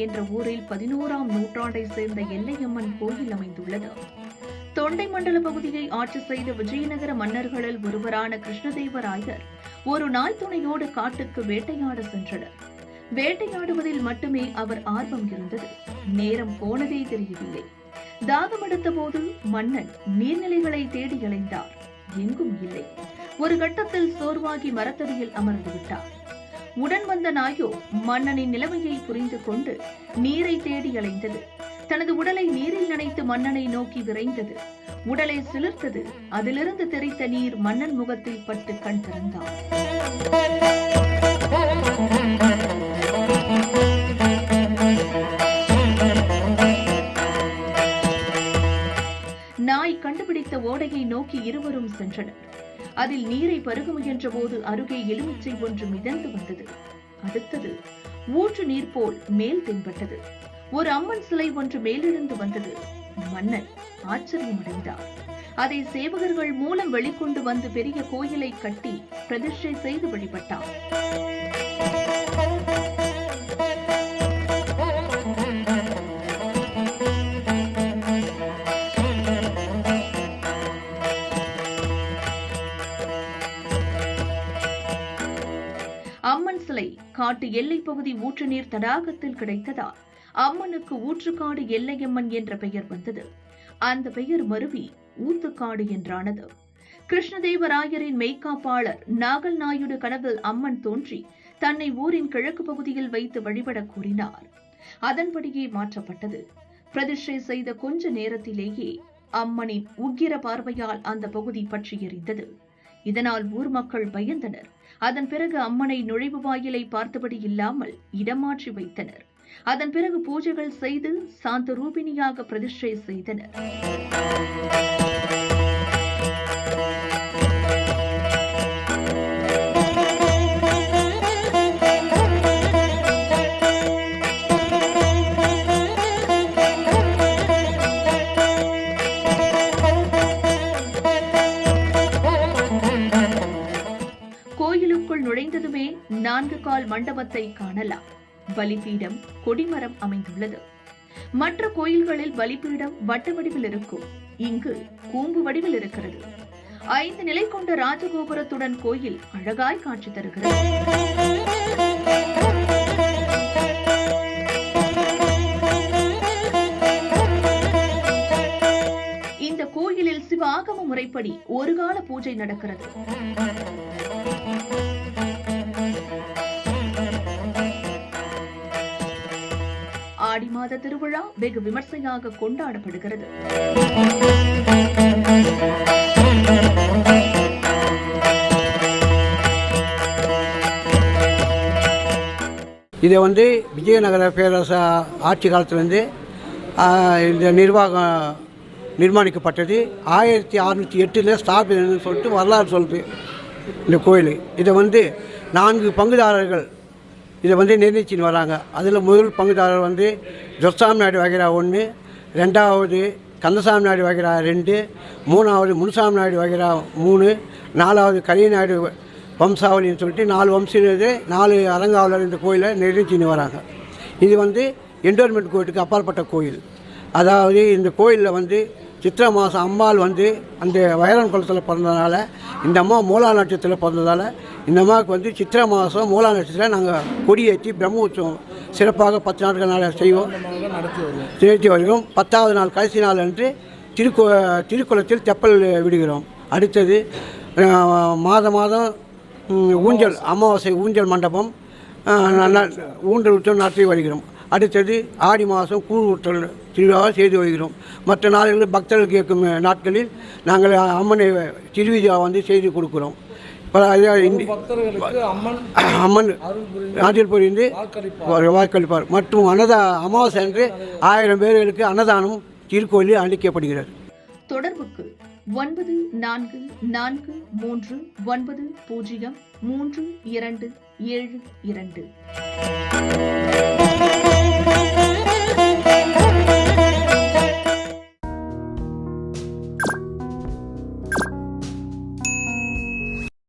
என்ற ஊரில் 11ஆம் நூற்றாண்டை சேர்ந்த எல்லையம்மன் கோயில் அமைந்துள்ளது. தொண்டை மண்டல பகுதியை ஆட்சி செய்த விஜயநகர மன்னர்களில் ஒருவரான கிருஷ்ணதேவராயர் ஒரு நாய் துணையோடு காட்டுக்கு வேட்டையாட சென்றனர். வேட்டையாடுவதில் மட்டுமே அவர் ஆர்வம் இருந்தது. நேரம் போனதே தெரியவில்லை. தாகமெடுத்த போது மன்னன் நீர்நிலைகளை தேடி அலைந்தார். எங்கும் இல்லை. ஒரு கட்டத்தில் சோர்வாகி மரத்தடியில் அமர்ந்து விட்டார். உடன் வந்த நாயோ மன்னனின் நிலைமையை புரிந்து கொண்டு நீரை தேடி அலைந்தது. தனது உடலை நீரில் நனைத்து மன்னனை நோக்கி விரைந்தது. உடலை சிலிர்த்தது. அதிலிருந்து தெரித்த நீர் மன்னன் முகத்தில் பட்டு கண் திறந்தார். நாய் கண்டுபிடித்த ஓடையை நோக்கி இருவரும் சென்றனர். அதில் நீரை பருக முயன்ற போது அருகே எலுமிச்சை ஒன்று மிதந்து வந்தது. அடுத்தது ஊற்று நீர் போல் மேல் தென்பட்டது. ஒரு அம்மன் சிலை ஒன்று மேலிருந்து வந்தது. மன்னன் ஆச்சரியமடைந்தார். அதை சேவகர்கள் மூலம் வெளிக்கொண்டு வந்து பெரிய கோயிலை கட்டி பிரதிஷ்டை செய்து வழிபட்டார். அம்மன் சிலை காட்டு எல்லை பகுதி ஊற்று நீர் தடாகத்தில் கிடைத்ததால் அம்மனுக்கு ஊற்றுக்காடு எல்லையம்மன் என்ற பெயர் வந்தது. அந்த பெயர் மருவி ஊத்துக்காடு என்றானது. கிருஷ்ணதேவராயரின் மெய்காப்பாளர் நாகல் நாயுடு கனவில் அம்மன் தோன்றி தன்னை ஊரின் கிழக்கு பகுதியில் வைத்து வழிபட கூறினார். அதன்படியே மாற்றப்பட்டது. பிரதிஷ்டை செய்த கொஞ்ச நேரத்திலேயே அம்மனின் உக்கிர பார்வையால் அந்த பகுதி பற்றி எரிந்தது. இதனால் ஊர் மக்கள் பயந்தனர். அதன் பிறகு அம்மனை நுழைவு வாயிலை பார்த்தபடி இல்லாமல் இடமாற்றி வைத்தனர். அதன் பிறகு பூஜைகள் செய்து சாந்த ரூபிணியாக பிரதிஷ்டை செய்தனர். கோயிலுக்குள் நுழைந்ததுமே 4 கால் மண்டபத்தை காணலாம். பலிபீடம், கொடிமரம் அமைந்துள்ளது. மற்ற கோயில்களில் பலிபீடம் வட்ட வடிவில் இருக்கும். இங்கு கூம்பு வடிவில் இருக்கிறது. 5 நிலை கொண்ட ராஜகோபுரத்துடன் கோயில் அழகாய் காட்சி தருகிறது. இந்த கோயிலில் சிவ ஆகம முறைப்படி ஒரு கால பூஜை நடக்கிறது. ஆடி மாத திருவிழா வெகு விமர்சையாக கொண்டாடப்படுகிறது. இதை விஜயநகர பேரரசு ஆட்சி காலத்திலிருந்து இந்த நிர்வாகம் நிர்மாணிக்கப்பட்டது. 1608 ஸ்தாபிதம்னு சொல்லிட்டு வரலாறு சொல்லுது இந்த கோயில். இதை 4 பங்குதாரர்கள் இதை நிர்ணயிச்சின்னு வராங்க. அதில் முதல் பங்குதாரர் துர்சாமி நாயுடு வகைரா 1, 2வது கந்தசாமி நாயுடு வகைரா 2, 3வது முனுசாமி நாயுடு வகைரா 3, 4வது கலிய நாயுடு வம்சாவளின்னு சொல்லிட்டு 4 வம்சம் 4 அலங்காவலர் இந்த கோயிலை நிர்ணயிச்சின்னு வராங்க. இது என்டோர்மெண்ட் கோயிலுக்கு அப்பாற்பட்ட கோயில். அதாவது இந்த கோயிலில் சித்திரை மாதம் அம்மாள் அந்த வைரன் குளத்தில் பிறந்ததுனால, இந்த அம்மா மூலா நட்சத்திரத்தில் பிறந்ததால் இந்த அம்மாவுக்கு சித்திரை மாதம் மூலா நட்சத்திரத்தில் நாங்கள் கொடியேற்றி பிரம்ம உற்சவம் சிறப்பாக 10 நாட்கள் நாள் செய்வோம், நிறுத்தி வருகிறோம். 10வது நாள் கடைசி நாள் அன்று திருக்குளத்தில் தெப்பல் விடுகிறோம். அடுத்தது மாதம் ஊஞ்சல் அமாவாசை ஊஞ்சல் மண்டபம் ஊஞ்சல் உற்சவம் நடத்தி வருகிறோம். அடுத்தது ஆடி மாதம் கூழ் ஊற்றல் திருவிழாவை செய்து வருகிறோம். மற்ற நாடுகளில் பக்தர்கள் கேட்கும் நாட்களில் நாங்கள் அம்மனை திருவிழா செய்து கொடுக்குறோம். அம்மன் ஆற்றில் புரிந்து வாக்களிப்பார். மற்றும் அமாவாசை அன்று 1000 பேர்களுக்கு அன்னதானம் திருக்கோயிலில் அளிக்கப்படுகிறது. தொடர்புக்கு 9443903272.